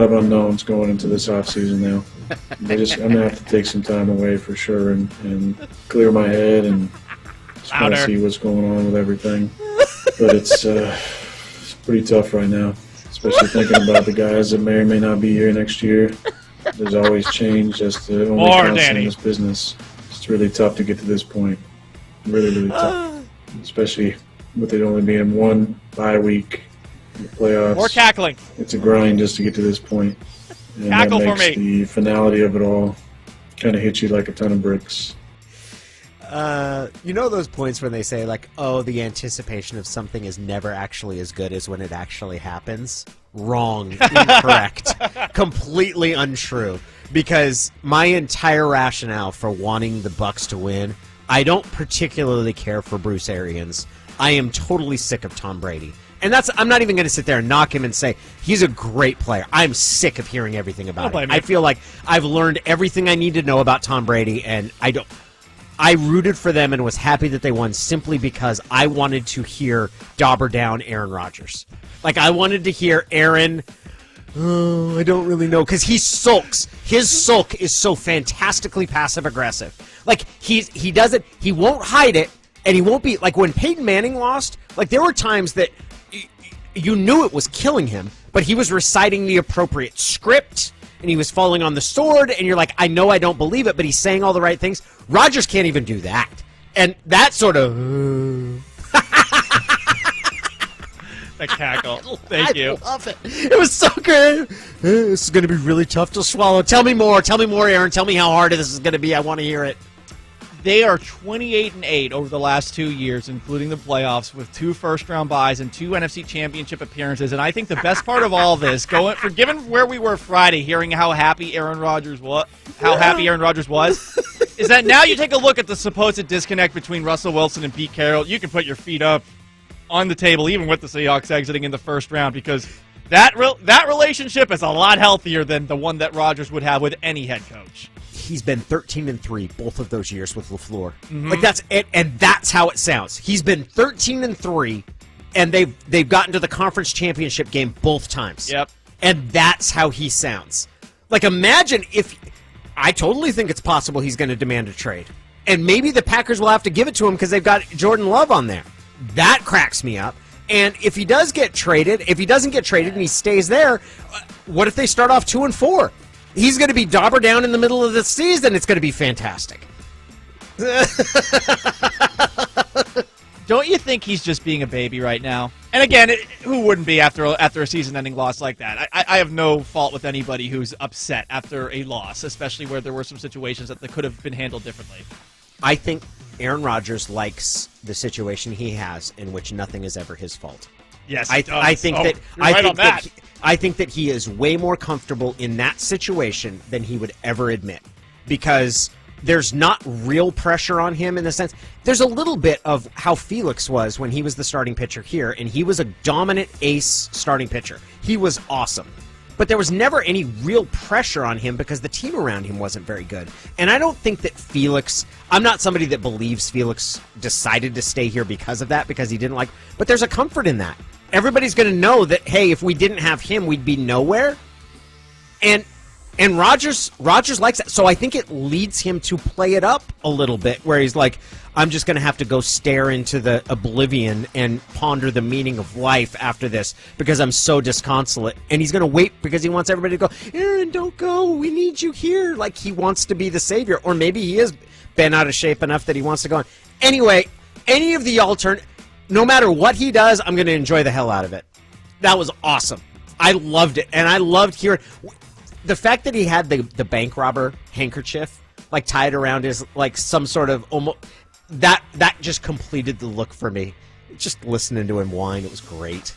of unknowns going into this offseason now. I'm going to have to take some time away for sure and clear my head and just kind of see what's going on with everything. But it's pretty tough right now, especially thinking about the guys that may or may not be here next year. There's always change. That's the only constant in this business. It's really tough to get to this point. Really, really tough. Especially with it only being one bye week in the playoffs. More cackling. It's a grind just to get to this point. And Cackle that makes for me. the finality of it all kind of hit you like a ton of bricks. You know those points when they say, like, oh, the anticipation of something is never actually as good as when it actually happens? Wrong. Incorrect. Completely untrue. Because my entire rationale for wanting the Bucks to win, I don't particularly care for Bruce Arians. I am totally sick of Tom Brady. And I'm not even going to sit there and knock him and say, he's a great player. I'm sick of hearing everything about him. I feel like I've learned everything I need to know about Tom Brady, and I rooted for them and was happy that they won simply because I wanted to hear dauber down Aaron Rodgers. Like, I wanted to hear Aaron, I don't really know, because he sulks. His sulk is so fantastically passive-aggressive. Like, he does it, he won't hide it, and he won't be, like, when Peyton Manning lost, like, there were times that you knew it was killing him, but he was reciting the appropriate script, and he was falling on the sword, and you're like, I know I don't believe it, but he's saying all the right things. Rodgers can't even do that. And that sort of... The cackle. Thank you. I love it. It was so good. This is going to be really tough to swallow. Tell me more. Tell me more, Aaron. Tell me how hard this is going to be. I want to hear it. They are 28-8 over the last 2 years, including the playoffs, with 2 first-round byes and 2 NFC Championship appearances. And I think the best part of all this, given where we were Friday, hearing how happy Aaron Rodgers was, is that now you take a look at the supposed disconnect between Russell Wilson and Pete Carroll. You can put your feet up on the table, even with the Seahawks exiting in the first round, because that relationship is a lot healthier than the one that Rodgers would have with any head coach. He's been 13-3 both of those years with LaFleur. Mm-hmm. Like, that's it, and that's how it sounds. He's been 13-3, and they've gotten to the conference championship game both times. Yep. And that's how he sounds. Like, imagine if... I totally think it's possible he's going to demand a trade. And maybe the Packers will have to give it to him because they've got Jordan Love on there. That cracks me up. And if he doesn't get traded and he stays there, what if they start off 2-4? He's going to be dauber down in the middle of the season. It's going to be fantastic. Don't you think he's just being a baby right now? And again, who wouldn't be after a season-ending loss like that? I have no fault with anybody who's upset after a loss, especially where there were some situations that could have been handled differently. I think Aaron Rodgers likes the situation he has in which nothing is ever his fault. Yes, I think that he is way more comfortable in that situation than he would ever admit, because there's not real pressure on him in the sense. There's a little bit of how Felix was when he was the starting pitcher here, and he was a dominant ace starting pitcher. He was awesome. But there was never any real pressure on him because the team around him wasn't very good. And I don't think that Felix... I'm not somebody that believes Felix decided to stay here because of that, because he didn't like... But there's a comfort in that. Everybody's going to know that, hey, if we didn't have him, we'd be nowhere. And Rodgers likes that. So I think it leads him to play it up a little bit, where he's like, I'm just going to have to go stare into the oblivion and ponder the meaning of life after this because I'm so disconsolate. And he's going to wait because he wants everybody to go, Aaron, don't go. We need you here. Like, he wants to be the savior. Or maybe he has been out of shape enough that he wants to go on. Anyway, any of the no matter what he does, I'm going to enjoy the hell out of it. That was awesome. I loved it. And I loved hearing the fact that he had the bank robber handkerchief, like, tied around his, like, some sort of almost... That just completed the look for me. Just listening to him whine, it was great.